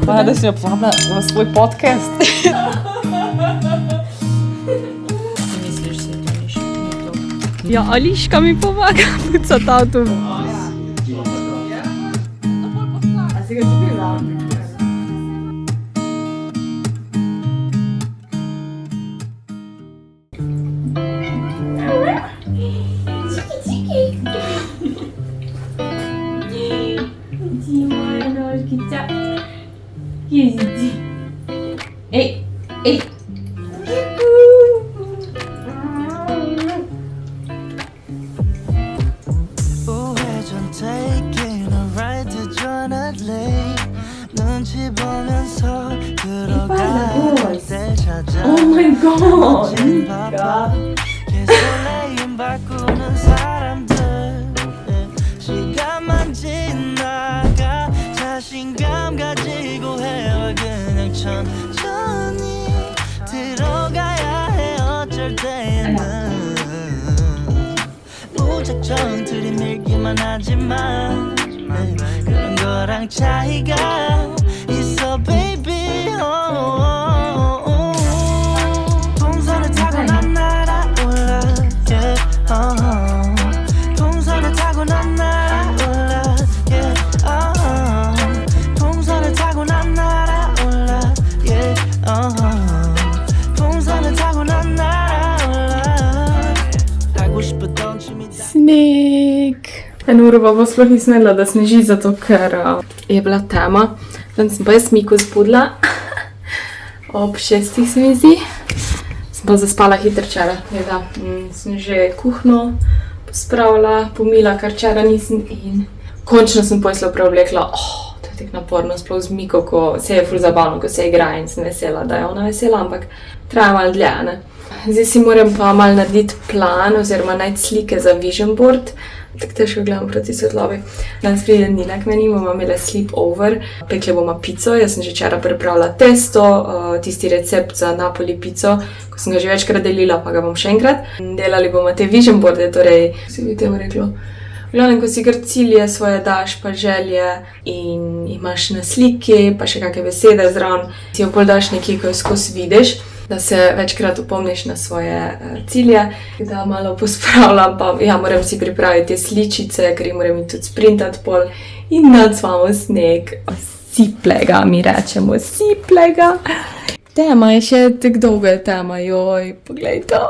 Pa da si jo povabila v svoj podcast. Misliš si, da ni to? Ja, Ališka mi pomaga pucati avto. A si ga čepila? Ej, ej. 우회전 taking a ride to Jonathan 눈치 보면서 들어갈 때 찾아 Oh my god! 멋진 바빠 개설레임 바꾸는 사람들 시간만 지나가 자신감 가지고 해와 그냥 천천히 들어가야 해 어쩔 때는 무작정 들이밀기만 하지만 그런 거랑 차이가 있어 baby 동선을 타고 난 날아올라 yeah 동선을 타고 난 날아올라 yeah 동선을 타고 난 날아올라 yeah 동선을 타고 난 날아올라 하고 싶었던 취미 Sneg. En uro pa sploh nisem vedela, da sneži, zato ker je bila tema. Tam sem pa jaz Miku zbudila. Ob 6 se mi zdi. Sem pa zaspala hitro včeraj. Sem že kuhno pospravila, pomila, kar včeraj nisem in končno sem posla preoblekla. To je tako naporno, sploh z Miko, ko se je ful zabavno, ko se igra in sem vesela, da je ona vesela, ampak traja malo dlje, ne. Zdaj si moram pa malo narediti plan oziroma najti slike za vision board. Tako težko gledam proti svetlobi. Danes pride Nina k meni, bomo imeli sleepover. Pekle bomo pico, jaz sem že včeraj pripravila testo, tisti recept za Napoli pico, ko sem ga že večkrat delila, pa ga bom še enkrat. Delali bomo te vision boarde, torej, si bi temu reklo. V glavnem, ko si kar cilje svoje daš, pa želje in imaš na sliki, pa še kakve besede zraven, si jo pol daš nekje, ko jo skozi vidiš, da se večkrat upomniš na svoje cilje, da malo pospravljam, pa ja, moram si pripraviti te sličice, ker jih moram tudi sprintati pol in nacvamo sneg. Siplega, mi rečemo, siplega. Tema je še tako dolga tema, joj, poglej to,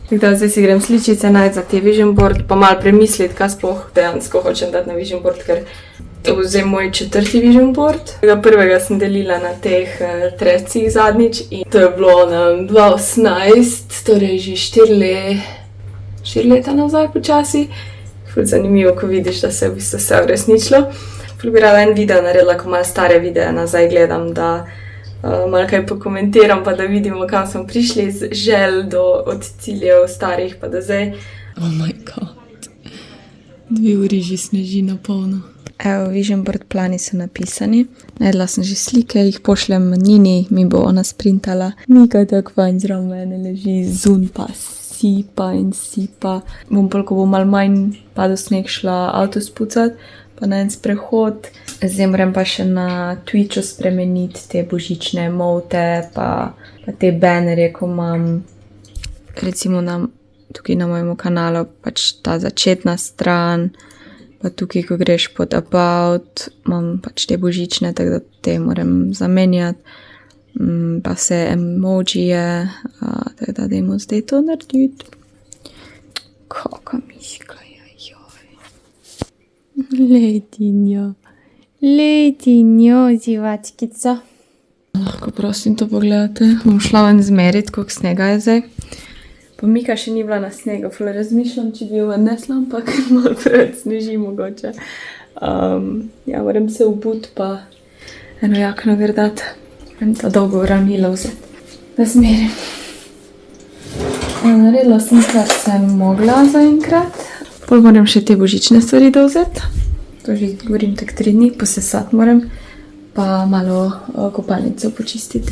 Tako da zdaj si grem sličice najti za te vision board, pa malo premisliti, kaj sploh dejansko hočem dati na vision board, ker to bo zdaj moj 4. vision board. Prvega sem delila na teh trescih zadnjič in to je bilo na 2018, torej že 4 leta nazaj počasi. Ful zanimivo, ko vidiš, da se je v bistvu vse uresničilo. Ful bi rada en video naredila, ko malo stare videe nazaj gledam, da malo kaj pokomentiram, pa da vidimo, kam smo prišli z želj od ciljev starih, pa da zdaj. Oh my god, 2 uri že sneži na polno. Evo, vision board plani so napisani. Naredila sem že slike, jih pošljem Nini, mi bo ona sprintala. Mika tako fajn zraven mene leži, zun pa sipa in sipa. Bom pol, ko bo malo manj padel sneg, šla avto spucat, pa na en sprehod. Zdaj moram pa še na Twitchu spremeniti te božične emote, pa te bannerje, ko imam recimo tukaj na mojem kanalu, pač ta začetna stran, pa tukaj, ko greš pod about, imam pač te božične, tako da te moram zamenjati, pa vse emojije, tako da dajmo zdaj to narediti. Kaka miška je, joj. Letinjo, zivačkica. Lahko prosim to pogledate, bom šla ven zmeriti, koliko snega je zdaj. Pa Mika še ni bila na snegu, ful razmišljam, če bi jo odnesla, ampak malo preveč sneži mogoče. Ja, moram se obuti pa eno jakno gor dati. Moram to dolgo ramilo vzeti, da zmerim. Naredila sem, kar sem mogla zaenkrat. Pol moram še te božične stvari dovzeti. To že govorim tak 3 dni, posesati moram, pa malo kopalnico počistiti.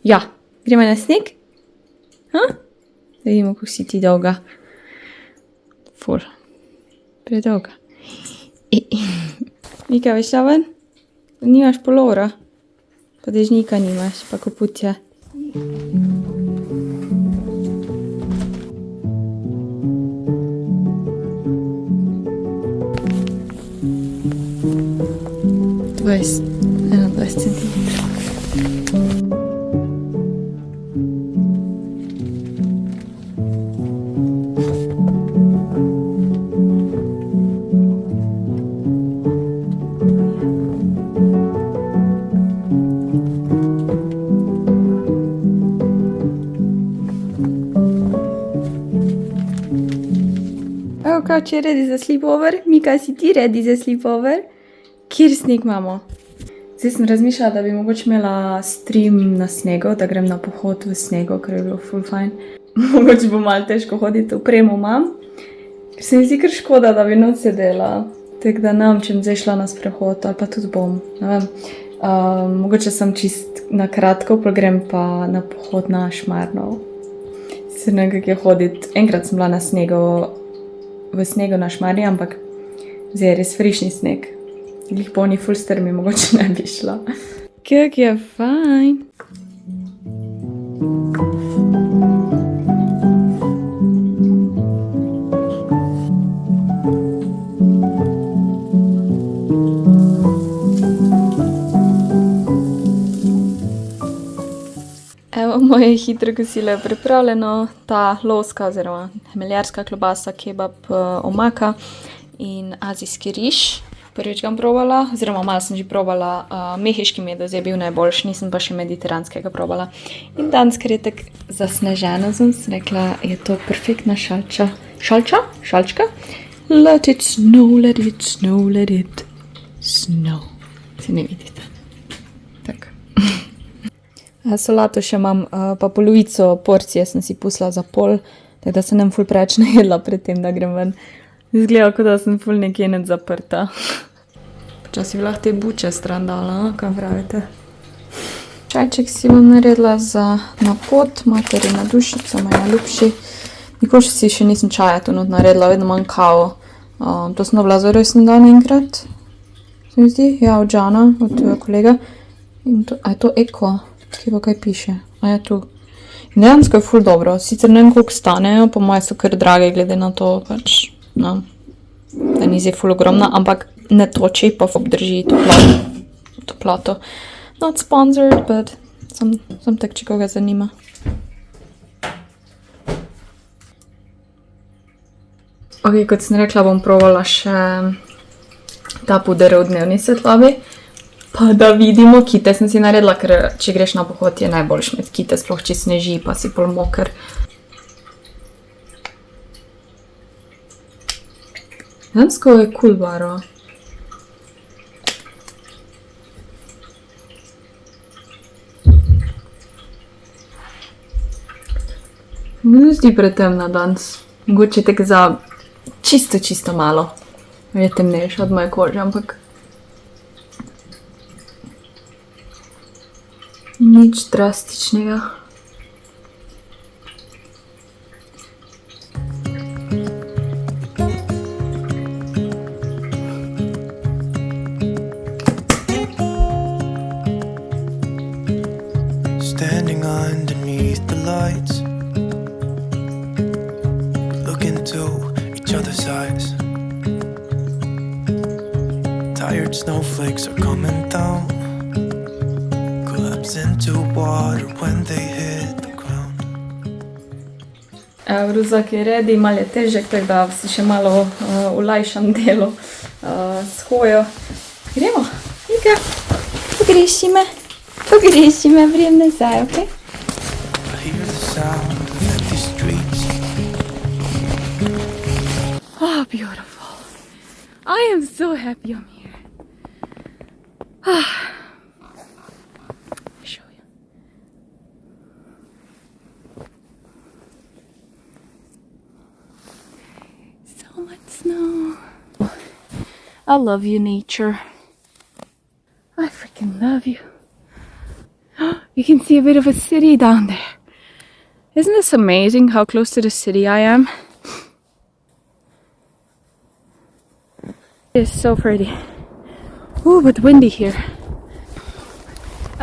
Ja, gremo na sneg? Da vidimo, kako si ti dolga. Predolga. Mika, veš šla ven? Nimaš polovra, pa dežnika nimaš, pa koputja. Dvajset, 21 centimetrov. Evo kao če je ready za sleepover. Mika, si ti ready za sleepover? Kjer sneg imamo? Zdaj sem razmišljala, da bi mogoče imela stream na snegu, da grem na pohod v snegu, ker je bilo ful fajn. Mogoče bo malo težko hoditi, opremo imam, ker se mi zdi kar škoda, da bi noč sedela. Tako da ne vem, če bom zdaj šla na sprehod, ali pa tudi bom, ne vem. Mogoče sem čist na kratko, pa grem pa na pohod na Šmarnov. Se nekako je hoditi, enkrat sem bila na snegu, v snegu na Šmarni, ampak zdaj je res frišni sneg. Glih po oni ful strmi, mogoče ne bi šla. Kak je fajn. Evo, moje hitro kosilo je pripravljeno. Ta lovska oziroma hmeljarska klobasa, kebab, omaka in azijski riž. Prvič ga bom probala, oziroma malo sem že probala mehiški medo, zdaj je bil najboljši, nisem pa še mediteranskega probala. In danes, ker je tako zasneženo, sem si rekla, je to perfektna šalčka. Let it snow, let it snow, let it snow. Se ne vidite. Tako. Solato še imam, pa polovico porcije sem si pustila za pol, tako da se nem ful preveč najedla pred tem, da grem ven. Izgleda, kot da sem ful nekje nec zaprta. Počasi bi lahko te buče stran dala, kaj pravite? Čajček si bom naredila za na pot, materina dušica, moj najljubši. Nikoli si še nisem čaja tu not naredila, vedno imam kavo. To sem dobila za rojstni dan enkrat, se mi zdi, ja, od Jana, od kolega. A je to eko? Kje pa kaj piše? A je tu? In dejansko je ful dobro, sicer ne vem, koliko stanejo, po moje so kar drage, glede na to, pač, no, da ni zdaj ful ogromna, ampak ne toči, pa obdrži toploto. Not sponsored, but sem tak, če koga zanima. Ok, kot sem rekla, bom probala še ta puder v dnevni svetlobi. Pa da vidimo, kite sem si naredila, ker če greš na pohod je najboljš med kite, sploh če sneži, pa si pol moker. Dejansko je cool barva. Mi ne zdi pretemna danes. Mogoče tek za čisto malo. Je temnejša od moje kože, ampak nič drastičnega. Standing underneath the lights, looking into each other's eyes. Tired snowflakes are coming down, into water when they hit the ground. Ruzak je ready, malo je težek, tako da si še malo olajšam delo s hojo. Gremo, Ika, pogreši me, prijem nazaj, ok? I hear the sound of empty streets. Oh, beautiful. I am so happy I'm here. Snow. I love you, nature. I freaking love you. You can see a bit of a city down there. Isn't this amazing how close to the city I am? It is so pretty. Ooh, but windy here.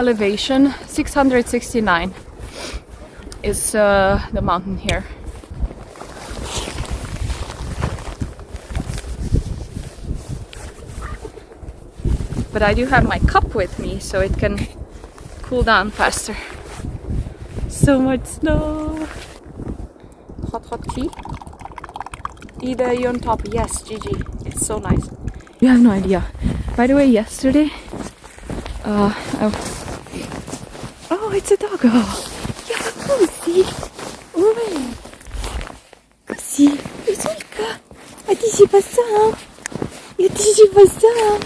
elevation, 669 is the mountain here. But I do have my cup with me, so it can cool down faster. So much snow. Hot tea. Ida, you on top. Yes, Gigi. It's so nice. You have no idea. By the way, yesterday, oh, it's a doggo. Yeah, Cozy. Ouais. Cozy. Izulka. A ty się pasał. Ja ty się pasał.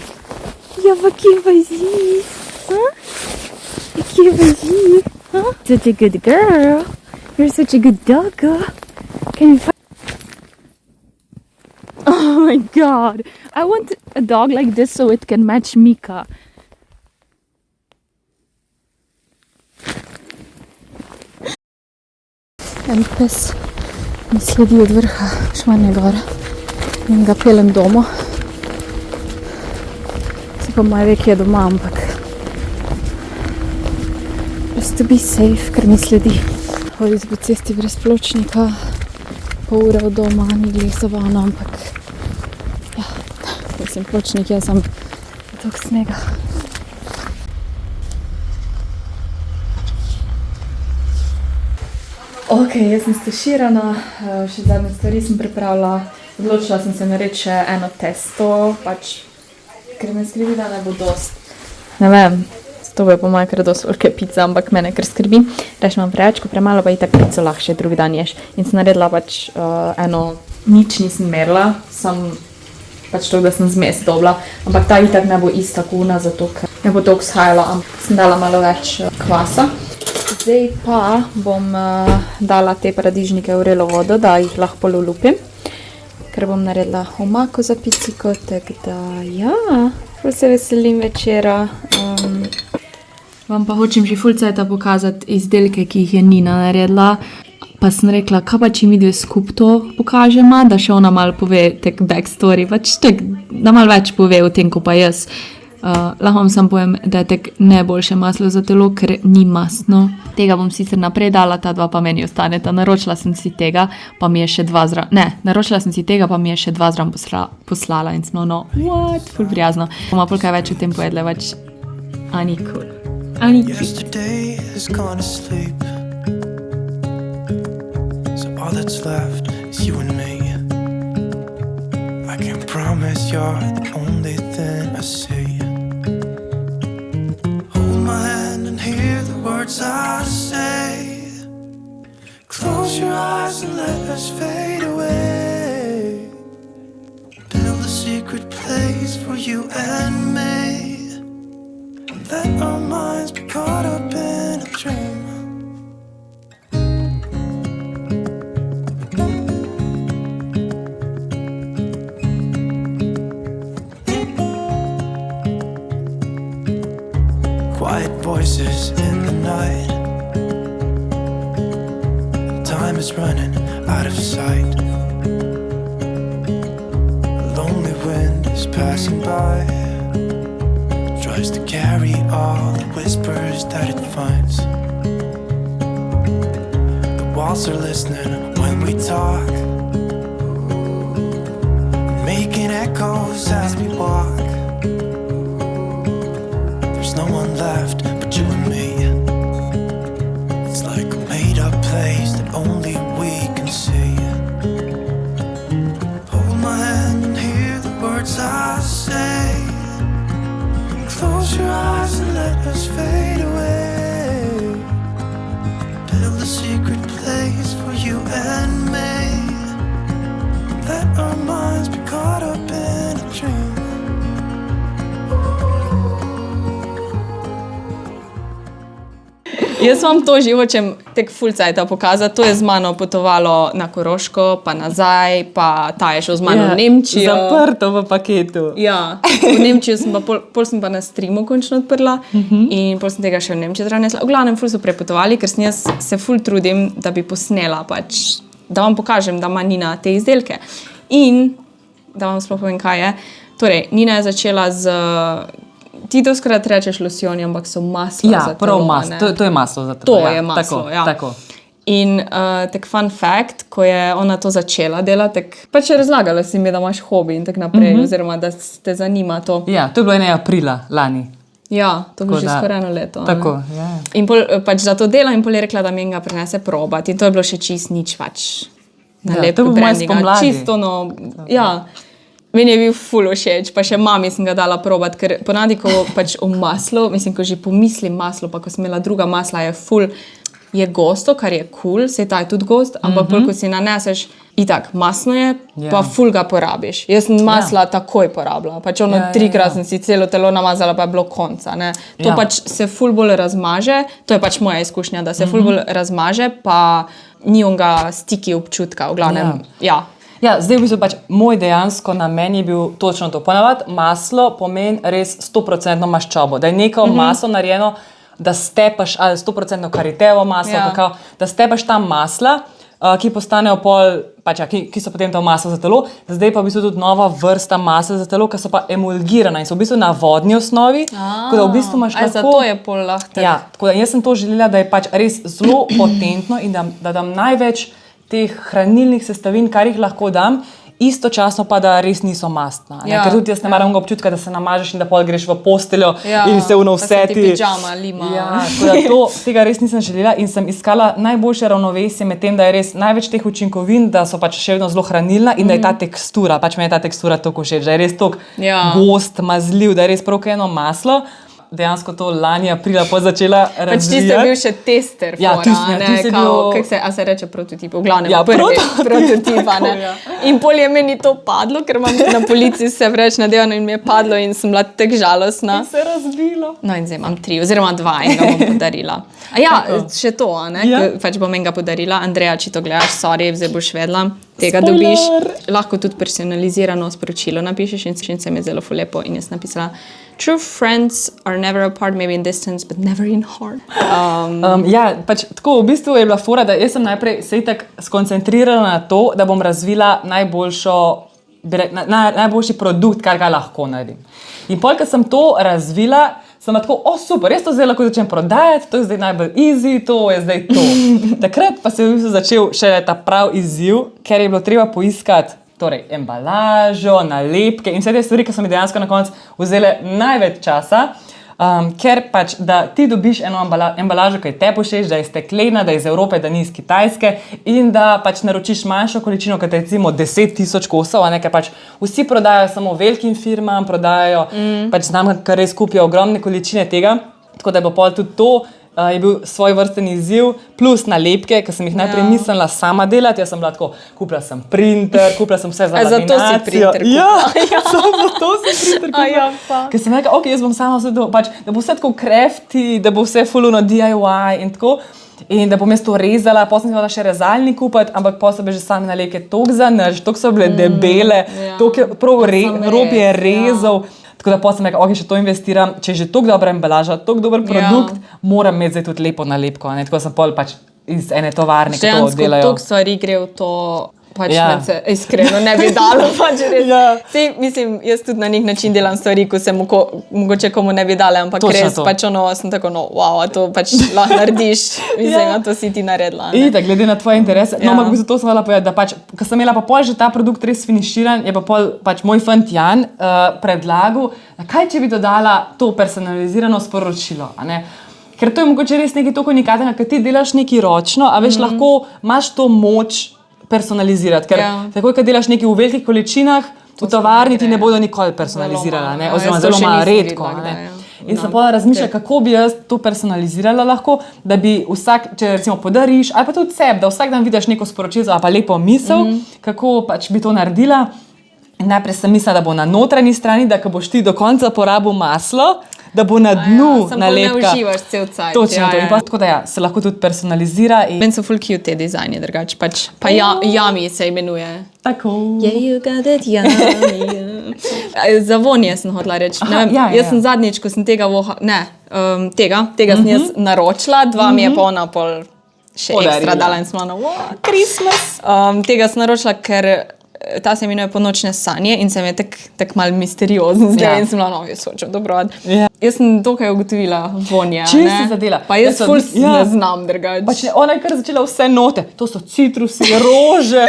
Ja wakie wazi. Huh? Jakie wazi. Huh? Such a good girl. You're such a good doggo. Can you Oh my god. I want a dog like this so it can match Mika. En pes mi sledi od vrha Šmarne gore in ga pelem domov. Se pa malo ve, kje je doma, ampak just to be safe, ker mi sledi. Hoditi po cesti brez pločnika, pol ure od doma, ni glih zabavno, ampak ja, mislim, pločnik je sam tok snega. Ok, jaz sem staširana, še zadnje stvari sem pripravila. Odločila sem se narediti še eno testo, pač, ker me skrbi, da ne bo dost. Ne vem, to bo po moje kar dost velike pice, ampak mene kar skrbi. Reč imam preveč, ko premalo, pa itak pico lahko še drugi dan ješ. In sem naredila pač eno, nič nisem merila, sem pač to, da sem zmes dobila. Ampak ta itak ne bo ista kuna, zato ker ne bo toliko shajala, ampak sem dala malo več kvasa. Zdaj pa bom dala te paradižnike v vrelo vodo, da jih lahko polulupim, ker bom naredila omako za piciko, tako da ja, ful se veselim večera. Vam pa hočem že ful cajta pokazati izdelke, ki jih je Nina naredila, pa sem rekla, kaj pa če mi dve skup to pokažema, da še ona malo pove tek backstory, pač tek, da malo več pove o tem, ko pa jaz. Lahko vam sam povem, da je tek najboljše maslo za telo, ker ni mastno. Tega bom sicer naprej dala, ta dva pa meni ostaneta. Naročila sem si tega, pa mi je še dva zraven poslala in smo what? Ful prijazno. Boma pol kaj več o tem pojedle, pač Ani cool. Ani cute. Yesterday has gone to sleep, so all that's left is you and me. I can promise you're the only thing I see. Words I say, close your eyes and let us fade away. Build a secret place for you and me. Let our minds be caught up in a dream. Quiet voices in the night. Time is running out of sight. A lonely wind is passing by. Tries to carry all the whispers that it finds. The walls are listening when we talk, making echoes as we walk. There's no one left but you and me. It's like a made-up place that only we can see. Hold my hand and hear the words I say. Close your eyes and let us fade away. Build a secret place for you and me. Let our minds be caught up in a dream. Jaz vam to že hočem tek ful cajta pokazati. To je z mano potovalo na Koroško, pa nazaj, pa ta je šel z mano v Nemčijo. Zaprto v paketu. Ja, v Nemčijo sem pa, pol sem pa na streamu končno odprla in pol sem tega še v Nemčijo dranesla. V glavnem ful so prepotovali, ker sem jaz se ful trudim, da bi posnela pač, da vam pokažem, da ima Nina te izdelke. In, da vam sploh povem, kaj je. Torej, Nina je začela z ti to skrat rečeš losjoni, ampak so masla Ja, za telo. prav a maslo. ne? To je maslo za telo. To ja. je maslo, tako, ja. Tako. In tak fun fact, ko je ona to začela delati, tak pač je razlagala si mi, da imaš hobi in tako naprej, oziroma da te zanima to. Ja, to je bilo 1. aprila lani. Ja, to bo Tako že da- skoraj 1 leto. a ne? Tako, ja. In pol, pač za to dela in pol je rekla, da mi ga prinese probati. In to je bilo še čist nič pač na Ja, lepo to bo moje brandinga. spomladi. Čisto no, ja. Meni je bil ful všeč, pa še mami sem ga dala probati, ker ponavadi, ko pač o maslu, mislim, ko že pomislim maslo, pa ko sem imela druga masla, je ful, je gosto, kar je cool, saj ta je tudi gost, ampak pol, ko si naneseš, itak, masno je, Ja. pa ful ga porabiš. Jaz sem masla takoj porabila, pač ono Ja, ja, 3-krat ja. sem si celo telo namazala, pa je bilo konca, ne. To Ja. pač se ful bolj razmaže, to je pač moja izkušnja, da se ful bolj razmaže, pa ni onga stiki občutka, v glavnem, ja. Ja, zdaj v bistvu pač moj dejansko namen je bil točno to. Ponavadi maslo pomeni res 100% maščobo, da je neko maslo narejeno, da stepaš ali 100% karitevo maslo, Ja. kakao, da stepaš tam masla, ki postanejo pol, pač, ja, ki so potem to maslo za telo, zdaj pa v bistvu tudi nova vrsta masla za telo, ki so pa emulgirana in so v bistvu na vodni osnovi, tako da v bistvu imaš lahko... Zato je pol lahko. Ja, tako da jaz sem to želela, da je pač res zelo potentno in da dam največ teh hranilnih sestavin, kar jih lahko dam, istočasno pa, da res niso mastna. Ja, Ker tudi jaz ne maram občutka, da se namažeš in da pol greš v posteljo in se pa se ti vse pidžama lima. Ja, tako da tega res nisem želela in sem iskala najboljše ravnovesje med tem, da je res največ teh učinkovin, da so pač še vedno zelo hranilna in da je ta tekstura, pač meni je ta tekstura toliko všeč, da je res toliko gost, mazljiv, da je res prav eno maslo. Dejansko to lani aprila začela razvijati. Pač ti si bil še tester, Ja, ti si bil- kako se reče prototip, v glavnem Ja, prvi prototip, prototip, a ne. tako, ja. In pol je meni to padlo, ker imam na policiji se vreč nadevano in mi je padlo in sem bila tako žalostna. Se je razbilo. No in zdaj imam 3 oziroma 2 in ga bom podarila. A ja, še to, a ne, Ja. pač bom enega podarila. Andreja, če to gledaš, sorry, zdaj boš vedela. Tega Spoiler. dobiš, lahko tudi personalizirano sporočilo napišeš in se mi je zelo ful lepo in jaz napisala True friends are never apart, maybe in distance, but never in heart. Ja, pač tako v bistvu je bila fora, da jaz sem najprej se itak skoncentrirala na to, da bom razvila najboljši produkt, kar ga lahko naredim. In pol, ko sem to razvila, sem tako, super, jaz to zdaj lahko začnem prodajati, to je zdaj najbolj easy, to je zdaj to. Takrat pa se je v bistvu začel še ta prav izziv, ker je bilo treba poiskati torej, embalažo, nalepke in vse te stvari, ki so mi dejansko na koncu vzele največ časa. Ker pač, da ti dobiš eno embalažo, ki je te všeč, da je steklena, da je iz Evrope, da ni iz Kitajske in da pač naročiš manjšo količino, kot recimo 10,000 kosov, a ne, ker pač vsi prodajajo samo velikim firmam, prodajajo pač znamke, ki res kupijo ogromne količine tega, tako da bo pol tudi to. Je bil svoj vrsten izziv, plus nalepke, ki sem jih najprej mislila sama delati. Jaz sem bila tako, kupila sem printer, kupila sem vse za laminacijo. Zato si printer kupila. Ja, zato si printer kupila. Ja, pa. Ker sem rekla, ok, jaz bom sama vse to, pač, da bo vse tako crafty, da bo vse fulano DIY in tako. In da bom jaz to rezala, potem sem hvala še rezalnik kupiti, ampak potem so bile že same nalepke toliko zanrž, toliko so bile debele, toliko je prav rob je rezal. Tako da potem sem rekla, ok, še to investiram, če je že toliko dobra embalaža, toliko dober produkt, moram imeti zdaj tudi lepo nalepko. Ne? Tako sem pol pač iz ene tovarne, ki to Dejansko delajo. toliko stvari gre v to, pač Ja. se iskreno ne bi dalo. Pač res. Ja. Sej, mislim, jaz tudi na nek način delam stvari, ko se mogoče komu ne bi dale, ampak Točno res to. pač ono, sem tako, no, wow, a to pač lahko narediš, mislim, a to si ti naredila. ne. Itak, glede na tvoje interese. No, Ja. ampak zato sem hvala povedati, da pač, ko sem imela pa pol že ta produkt res finiširan, je pa pol pač moj fant Jan predlagal, kaj če bi dodala to personalizirano sporočilo, a ne? Ker to je mogoče res nekaj tako unikatnega, ker ti delaš nekaj ročno, a veš, lahko imaš to moč personalizirati, ker takoj, ko delaš nekaj v velikih količinah, v tovarni ti ne bodo nikoli personalizirala, ne? Oziroma Jaz to zelo še malo nisem redko, videla, a ne? kdaj, ja. In sem pa razmišljala, kako bi jaz to personalizirala lahko, da bi vsak, če recimo podariš, ali pa tudi sebi, da vsak dan vidiš neko sporočilo ali pa lepo misel, kako pač bi to naredila. In najprej sem mislila, da bo na notranji strani, da ko boš ti do konca porabil maslo, da bo na dnu Samo nalepka. ne uživaš cel cajt. Točno to. In pa tako da ja, se lahko tudi personalizira. In... Meni so full cute te dizajni, drugače pač. Pa Yummy se imenuje. Tako. Yeah, you got it, yummy. Za vonje sem hotela reči. Ne vem, ja, ja, jaz sem zadnjič, ko sem tega tega sem jaz naročila, 2 mi je pa ona pol še Podarila. ekstra dala in smo na Christmas. Tega sem naročila, ker ta se imenuje Ponočne sanje in se mi je tak mal misteriozen zdaj Ja. in sem bila, no, jaz hočem dobro. Ja. Jaz sem dokaj ugotovila vonje. Čisto ne. si zadela. Pa jaz Jaz ful sem- ja. ne znam drugače. Pač ona je kar začela vse note, to so citrusi, rože.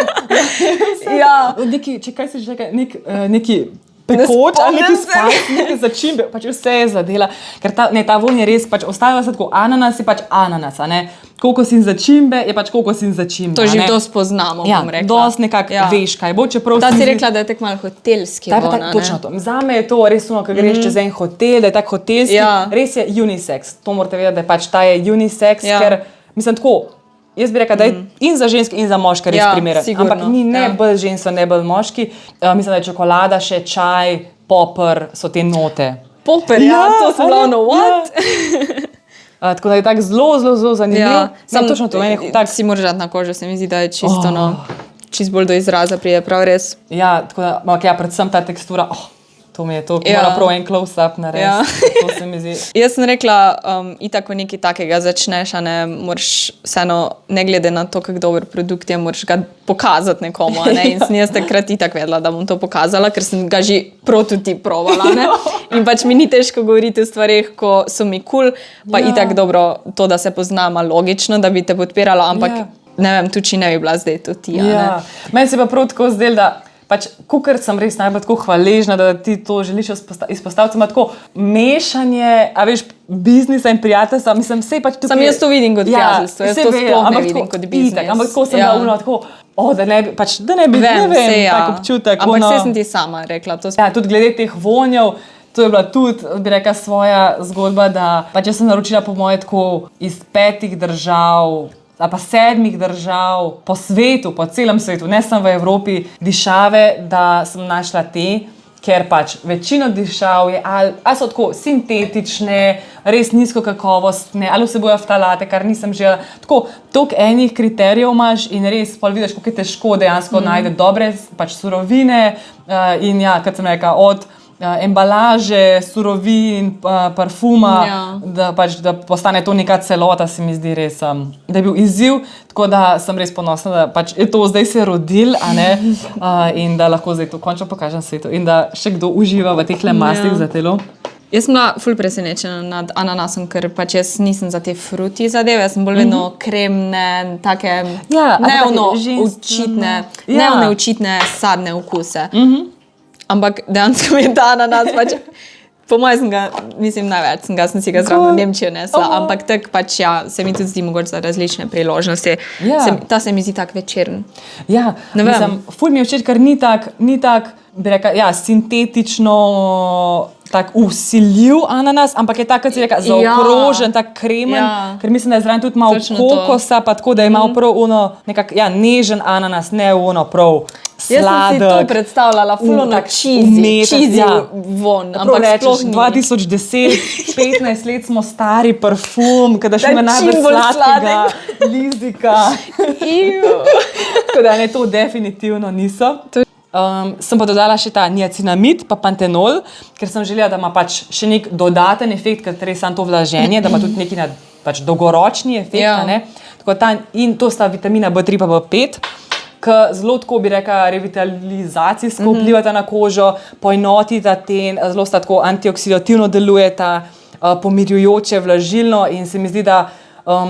Ja. Neki, če kaj se že reče, neki pekoč ali neki spomnim se. spajs, neke začimbe, pač vse je zadela. Ker ta vonj je res, pač ostaja se tako, ananas je pač ananas, a ne? Kokos in začimbe je pač kokos in začimbe. To a že ne? dosti poznamo, Ja, bom rekla. dosti nekako veš, kaj bo, čeprav Ta se mi si zdi- rekla, da je tako malo hotelski Ta je pa von, tak, a ne? točno to. Zame je to res ono, ko greš čez en hotel, da je tak hotelski. Ja. Res je unisex. To morate vedeti, da je pač ta je unisex, Ja. ker mislim tako. Jaz bi rekla, da je in za ženske, in za moške res Ja, primeren. sigurno, Ampak ni ne ja. bolj ženska, ne bolj moški. Mislim, da je čokolada, še čaj, popr, so te note. Poper, ja, to sem bila, no, what? Tako da je tako zelo zanimivo. Ja, Sam točno to meni. tak si moraš dati na kožo, se mi zdi, da je čisto, no, čist bolj do izraza prije, prav res. Ja, tako da, ampak ja, predvsem ta tekstura. To mi je to, Ja. mora prav en close-up narediti. Ja. To se mi zdi. Jaz sem rekla, itak, ko nekaj takega začneš, a ne, moraš vseeno, ne glede na to, kako dober produkt je, moraš ga pokazati nekomu, a ne, in sem jaz takrat itak vedela, da bom to pokazala, ker sem ga že prototip provala, ne, in pač mi ni težko govoriti o stvarih, ko so mi kul, pa Ja. itak dobro to, da se poznama logično, da bi te podpirala, ampak Ja. ne vem, tu či ne bi bila zdaj to ti, a ne. Ja. Meni se pa prav tako zdelo, da pač, kukor sem res najbolj tako hvaležna, da ti to želiš izpostaviti, ima tako mešanje, a veš, biznisa in prijateljstva. Mislim, vse pač tukaj. Samo jaz to vidim kot prijateljstvo, jaz saj to vem, sploh ne ampak vidim tako kot biznis. itak, ampak tako sem Ja. bila uno, tako, da ne bi, pač, da ne bi, ne Vem, vem, saj ja. tak občutek. Ampak ono. saj sem ti sama rekla, to Ja, tudi glede teh vonjev, to je bila tudi, bi rekla, svoja zgodba, da pač jaz sem naročila po moje tako iz 5 držav, ali pa 7 držav po svetu, po celem svetu, ne samo v Evropi, dišave, da sem našla te, ker pač večino dišav je ali so tako sintetične, res nizko kakovostne, ali vsebujejo ftalate, kar nisem želela. Tako, toliko enih kriterijev imaš in res pol vidiš, kako je težko dejansko najti dobre pač surovine in ja, kot sem rekla, od embalaže, surovin, parfuma, Ja. da postane to neka celota, se mi zdi res, da je bil izziv, tako da sem res ponosna, da pač je to zdaj se rodil, a ne, in da lahko zdaj to končno pokažem svetu in da še kdo uživa v teh mastih za telo. Jaz sem bila ful presenečena nad ananasom, ker pač jaz nisem za te fruti zadeve, jaz sem bolj vedno kremne, take Ja, ali pa take neono ženske, učitne, ja. neone učitne sadne okuse. Ampak dejansko mi je ta ananas pač, po mojem sem ga, mislim največ, sem si ga zraven v Nemčijo nesla, ampak tak pač ja, se mi tudi zdi mogoče za različne priložnosti. Ja. Ta se mi zdi tak večeren. Ja, Ne vem. mislim, ful mi je všeč, ker ni tak, bi rekla, ja, sintetično, tak usiljiv ananas, ampak je tak, kot si rekla, zaokrožen, tak kremen, Ja. ker mislim, da je zraven tudi malo Točno to. kokosa, pa tako, da je malo prav ono, nekak, ja, nežen ananas, ne ono prav Jaz sem si to sladek. predstavljala, fulano tak cheesy, umeten, cheesy ja. von, Prav ampak rečeš, sploh ni. 2010, 15 let smo stari parfum, kada še Da je ima najbolj čim bolj sladkega lizika. Tako da ne, to definitivno niso. Sem pa dodala še ta niacinamid, pa pantenol, ker sem želela, da ima pač še nek dodaten efekt, ker res samo to vlaženje, da ima tudi neki pač dolgoročni efekt. Ja. a ne. Tako in to sta vitamina B3 pa B5, ki zelo tako bi rekla revitalizacijsko vplivata na kožo, poenotita ten, zelo sta tako antioksidativno delujeta, pomirjujoče, vlažilno in se mi zdi, da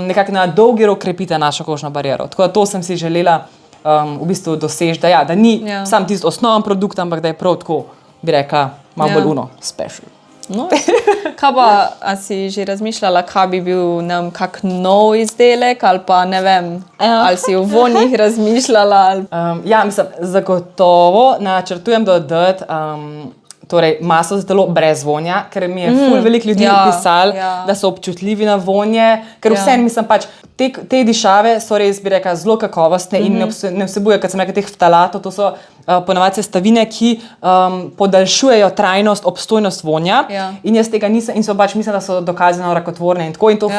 nekako na dolgi rok krepita našo kožno bariero. Tako da to sem si želela v bistvu doseči, da, ja, da ni sam tisti osnoven produkt, ampak da je prav tako, bi rekla, malo bolj uno, special. No. Kaj pa, a si že razmišljala, kaj bi bil, ne vem, kak nov izdelek ali pa ne vem, ali si o vonjih razmišljala? Ali... Ja, mislim, zagotovo načrtujem dodati torej maslo za telo brez vonja, ker mi je ful veliko ljudi pisalo, da so občutljivi na vonje, ker vseeno mislim pač, te dišave so res, bi rekla, zelo kakovostne in ne vsebujejo, kot sem rekla, teh ftalatov, to so ponavadi sestavine, ki podaljšujejo trajnost, obstojnost vonja in jaz tega nisem, in so pač mislim, da so dokazano rakotvorne in tako in to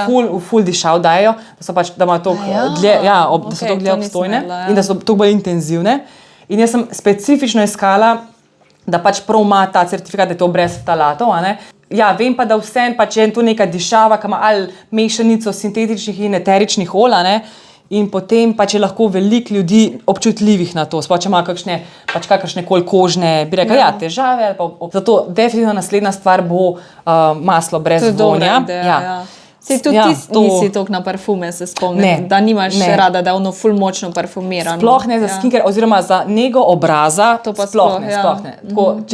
ful dišav dajo, da so pač, da imajo toliko dlje, da so toliko dlje obstojne in da so toliko bolj intenzivne. In jaz sem specifično iskala, da pač prav ima ta certifikat, da je to brez ftalatov, a ne. Ja, vem pa, da vseeno pač je to neka dišava, ki ima ali mešanico sintetičnih in eteričnih olj, a ne. in potem pač je lahko veliko ljudi občutljivih na to, sploh če ima kakršne koli kožne, bi rekla, težave. Ali pa, zato definitivno naslednja stvar bo maslo brez To je dobra vonja. ideja, ja. Sej tudi ti nisi toliko na parfume, se spomnim, Ne, da nimaš ne. rada, da je ono ful močno parfumirano. Sploh ne za skincare, oziroma za nego obraza. To pa sploh sploh, ne. ja. Sploh ne.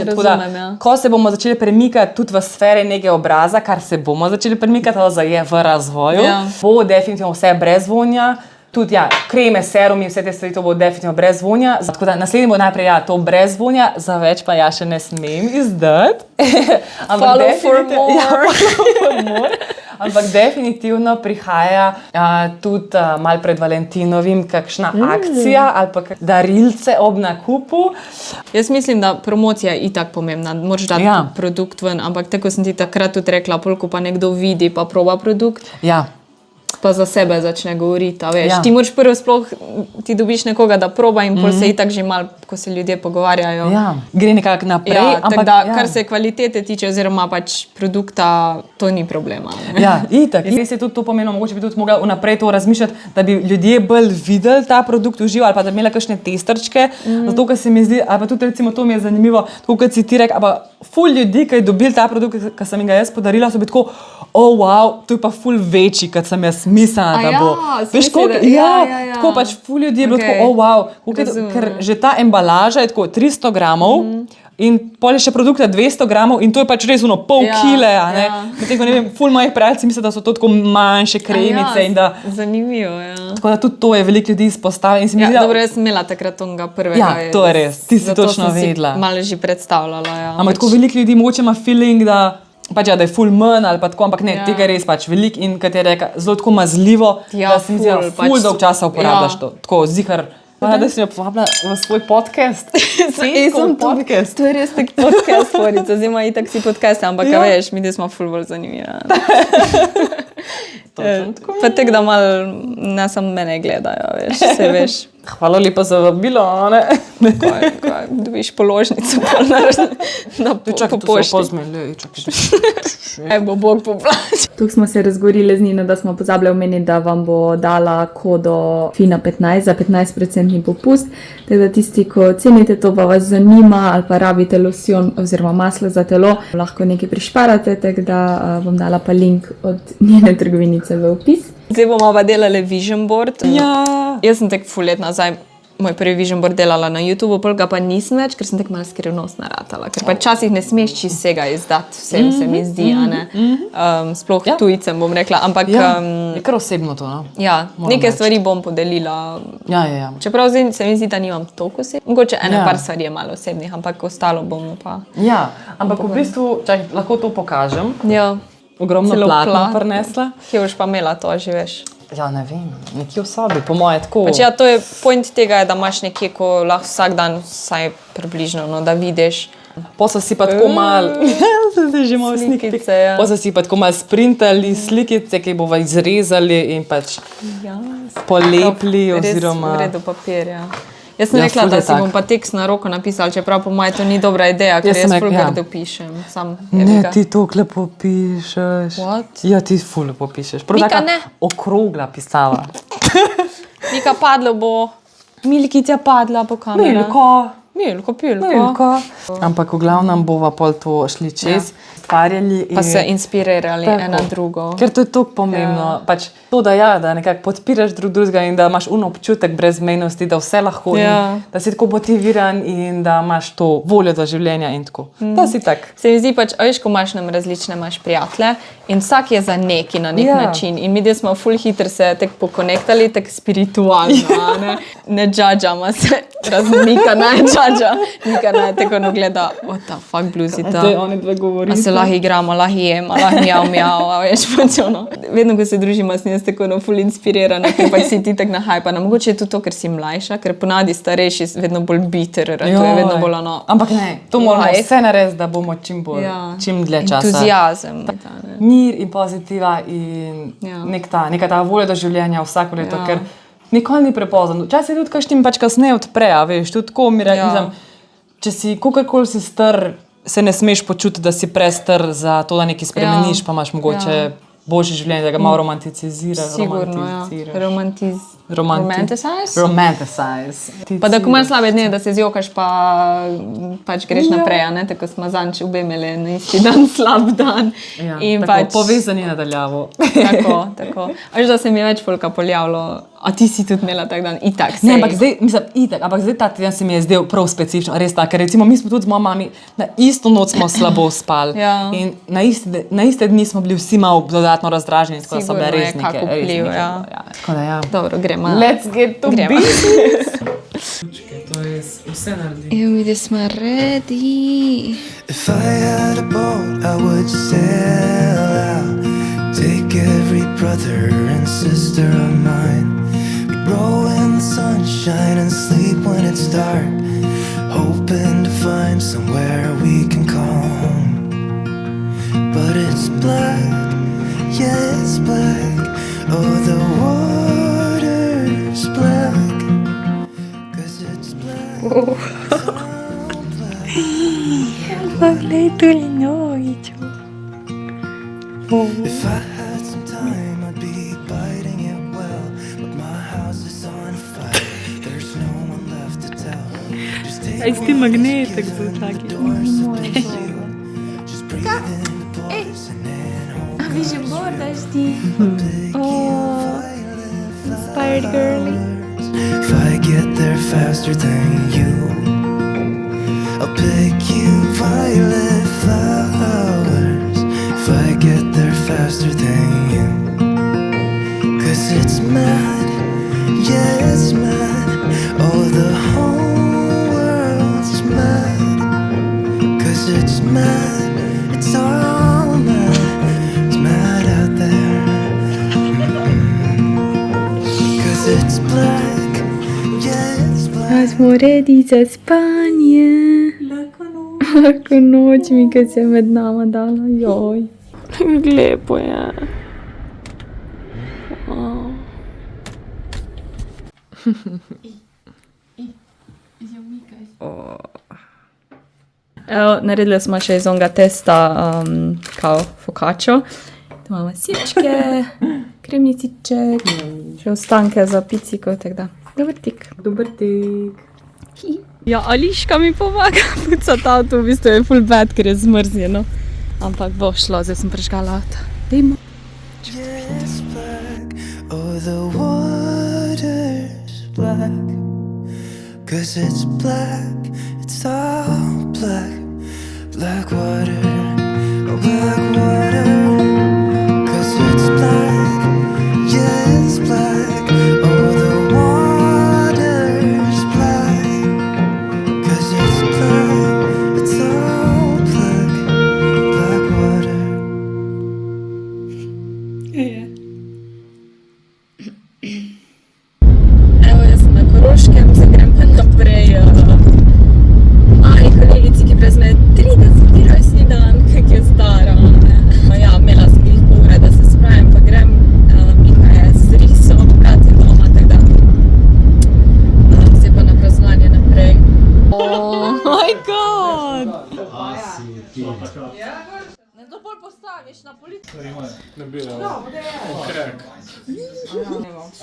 Tako da, razumem, ja. ko se bomo začeli premikati tudi v sfere nege obraza, kar se bomo začeli premikati, ali je v razvoju, Ja. bo definitivno vse brez vonja. Tudi kreme, serumi, vse te stvari, to bo definitivno brez vonja. Tako da naslednji bo najprej to brez vonja, za več pa še ne smem izdati. Follow for more. Follow for more. Ampak definitivno prihaja tudi malo pred Valentinovim kakšna akcija ali pa darilce ob nakupu. Jaz mislim, da promocija je itak pomembna, moraš dati produkt ven, ampak tako sem ti takrat tudi rekla, ko pa nekdo vidi pa proba produkt, Ja. pa za sebe začne govoriti, a veš. Ja. Ti moraš prvo sploh, ti dobiš nekoga, da proba in pol se itak že malo, ko se ljudje pogovarjajo. Ja, gre nekako naprej. Ja, ampak da, kar se kvalitete tiče, oziroma pač produkta, to ni problema. Ne? Ja, itak. Res je tudi to pomenilo, mogoče bi tudi mogla vnaprej to razmišljati, da bi ljudje bolj videli ta produkt v živo ali pa da bi imela kakšne testerčke. Zato, ker se mi zdi, ali pa tudi recimo to mi je zanimivo, tako kot si ti rekel, pa ful ljudi, ki je dobil ta produkt, ki sem jim ga jaz podarila, so bili tako, wow, to je pa ful večji, kot sem jaz mislila, da bo. Veš, koliko? Ja, tako pač ful ljudi je bilo tako, wow, ker že ta embalaža je tako 300 gramov. In pol je še produkta 200 gramov in to je pač res pol kile, a ne? Medtem ko ne vem, ful mojih prijateljev misli, da so to tako manjše kremice in da... Zanimivo, ja. Tako da tudi to je veliko ljudi izpostavilo in se mi zdi, Dobro, jaz sem imela takrat onega prvega. Ja, to je res, ti si točno vedela. Malo že predstavljala, ja. Ampak tako veliko ljudi mogoče ima feeling, da pač da je ful manj ali pa tako, ampak ne, tega je res pač veliko in kot je reka, zelo tako mazljivo, da se mi zdi, da ful dolg časa uporabljaš to, tako zihar. Da si jo povabila v svoj podcast. Podcast. To je res tak podcast, Forica, zdaj ima itak si podcast, ampak veš, mi smo ful bolj zanimivi. Pa tek, da malo ne samo mene gledajo, veš, se veš. Hvala lepa za vabilo, ne? Kaj, dobiš položnico na pošti. Bo Bog poplačal. Tukaj smo se razgovorili z Nino, da smo pozabili omeniti, da vam bo dala kodo FINA15 za 15% popust. Tako da tisti, ko cenite to, pa vas zanima ali pa rabite losion oziroma maslo za telo, lahko nekaj prišparate, tako da bom dala pa link od njene trgovinice v opis. Zdaj bomo pa delali vision board. Ja. Jaz sem tek ful let nazaj moj prvi vision board delala na YouTubeu, pol ga pa nisem več, ker sem tek malo skrivnostna ratala. Ker pa časih ne smeš čisto vsega izdati, vsem se mi zdi, a ne. Sploh tujcem bom rekla, ampak je kar osebno to, no? Ja, neke stvari bom podelila. Ja. Čeprav zdaj se mi zdi, da nimam toliko osebnih. Mogoče par stvari je malo osebnih, ampak ostalo bomo pa. Ja, ampak v bistvu, lahko to pokažem. Ja. Ogromno platno prinesla. Kje boš pa imela to, že veš? Ja, ne vem, nekje v sobi, po moje tako. Pač ja, to je point tega, da imaš nekje, ko lahko vsak dan vsaj približno, no, da vidiš. Posla si pa tako malo, zdaj že malo slikice, ja. Posla si pa tako malo sprintali slikice, ki bova izrezali in pač polepli oziroma... Res v redu papir, ja. Jaz sem rekla, da si bom pa tekst na roko napisala, čeprav po moje to ni dobra ideja, ker jaz ful grdo pišem. Ne, ti to lepo pišeš. What? Ja, ti ful lepo pišeš. Mika ne. Okrogla pisava. Mika padlo bo, Milkica padla po kamera. Milko. Ampak v glavnem bova pol to šli čez, stvarjali pa se inspirirali ena drugo. Ker to je tako pomembno. Pač to, da nekako podpiraš drugega in da imaš občutek brezmejnosti, da vse lahko, da si tako motiviran in da imaš to voljo do življenja in tako. Da si tak. Se mi zdi pač, veš, ko imaš nam različne, imaš prijatelje in vsak je za neki na nek način. In mi, da smo ful hitro se tek pokonektali, tek spiritualno, ne džadžama se, razmika ne džadža. Nika ne tako gleda, what the fuck bluzita. Zdaj oni dve govorite. A se lahko igramo, lahko jemo, lahko mjav, a veš, pač ono. Vedno, ko se družimo, sem jaz tako ful inspirirana, ker pač si ti tak nahajpana. Mogoče je tudi to, ker si mlajša, ker ponavadi starejši vedno bolj bitter, to je vedno bolj ono. Ampak ne, to moramo vse narediti, da bomo čim dlje časa. Entuzijazem. Mir in pozitiva in neka ta volja do življenja vsako leto, ker nikoli ni prepozno. Včasih tudi kakšnim pač kasneje odpre, a veš, tudi tako mi reči, če si kakorkoli si star, se ne smeš počutiti, da si prestar za to, da nekaj spremeniš, pa imaš mogoče boljše življenje, da ga malo romanticiziraš. Sigurno, Romanticize? Romanticize. Pa da ko imaš slabe dne, da se zjokaš, pa pač greš naprej, a ne? Tako smo zanč obe imeli na isti dan slab dan. Ja, in tako, pač, povezani nadaljavo. tako. A že da se mi je več folka poljavilo, a ti si tudi imela tak dan, itak sej. Ne, ampak zdaj, mislim, itak, ampak zdaj ta teden se mi je zdel prav specifično, res tako, ker recimo mi smo tudi z mojo mami na isto noč smo slabo spali. Ja. In na iste dni smo bili vsi malo dodatno razdraženi, tako da so bile Sigurno je res kak neke, vpliv, res ja. neke, tako da ja. Dobro, gremo. Let's get to Gremo. business. To je vse naredi. Evo mi, da smo ready. If I had a boat, I would sail out. Take every brother and sister of mine. We'd roll in the sunshine and sleep when it's dark, hoping to find somewhere we can call home. But it's black, yeah, it's black. Oh, the water's black, 'cause it's black. It's all black. If I had some time, I'd be biting it well. But my house is on fire. There's no one left to tell. Just take Isti magnetek so taki. Just breathe in the poison and hold A vi že bordaš ti? oh, Inspired girly. If I get there faster than you, I'll pick you violet flowers. If I get there faster than you, 'cause it's mad, yeah, it's mad. Oh, the whole world's mad, 'cause it's mad, it's all mad. It's mad out there, 'cause it's black, yeah, it's black. Smo ready za spanje. Lahko noč mi, ki se je med nama dala, joj. Lepo je. Evo, naredili smo še iz onega testa kao focaccio. Tu imamo sirčke, kremniciček, še ostanke za piciko, tako da. Dober tik. Dober tek. Ja, Ališka mi pomaga pucati avto, v bistvu je full bad, ker je zmrznjeno. Ampak bo šlo, zdaj sem prežgala avto. Dejmo. Yeah, it's black. Oh, the water's black, 'cause it's black, it's all black. Black water, oh, black water, 'cause it's black, yeah, it's black. Oh, the water's black, 'cause it's black, it's all black. Black water. Evo, jaz sem na Koroškem, zdaj grem pa naprej mali kolegici, ki praznuje 30. rojstni dan, kak je stara. Ja, imela sem jih pol ure, da se spravim, pa grem. Mika je z risom, brat je doma, tako da. Zdaj pa na praznovanje naprej. Oh my god!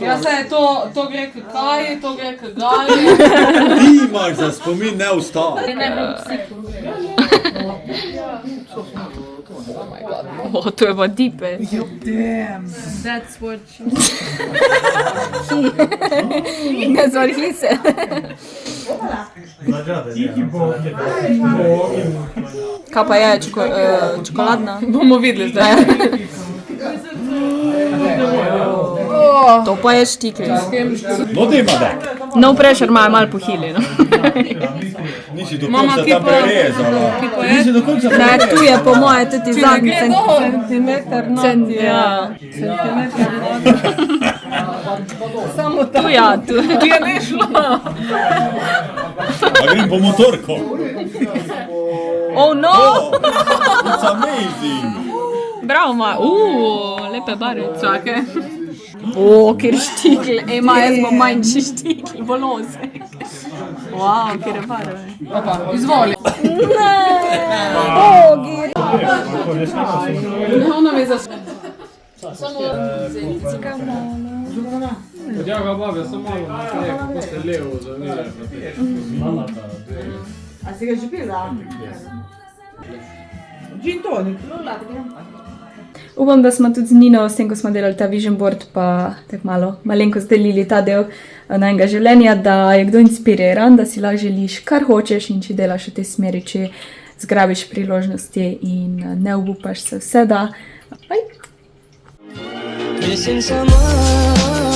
Ja, se to gre k Kaji, to gre k Gali. Ti imaš za spomin ne ustavi. O, to je pa dipe. That's what she... That's what he said. Kaj pa je, čokoladna? Bomo videli zdaj. To pa je štikli. No, dejma da. No pressure imajo malo pohili, no. Nisi do Mama, konca ki tam pa- prerezala. ki pa je- Nisi do konca Ne, prerezala. tu je po moje tudi zadnji Centimeter not je. Ja. Centimeter not. Samo Tu ja, tu. Tu je ne šlo. A grem po motorko. Oh no! It's amazing. Bravo, ma. Lepe barve. Čakaj. Kjer štikl. Ma, jaz bom manjši štikl, bolosek. Wow, kjer je barve. Opa, izvoli. Ne, ona me zas... Podjaga babe, samo malo naprej, kako se levo zavira. A si ga že pila? Gin tonic. Upam, da smo tudi z Nino, s tem, ko smo delali ta vision board, pa tako malo malenko delili ta del najnega življenja, da je kdo inspiriran, da si lahko želiš, kar hočeš in če delaš v tej smeri, če zgrabiš priložnosti in ne obupaš se, vse da. Bye. Missing someone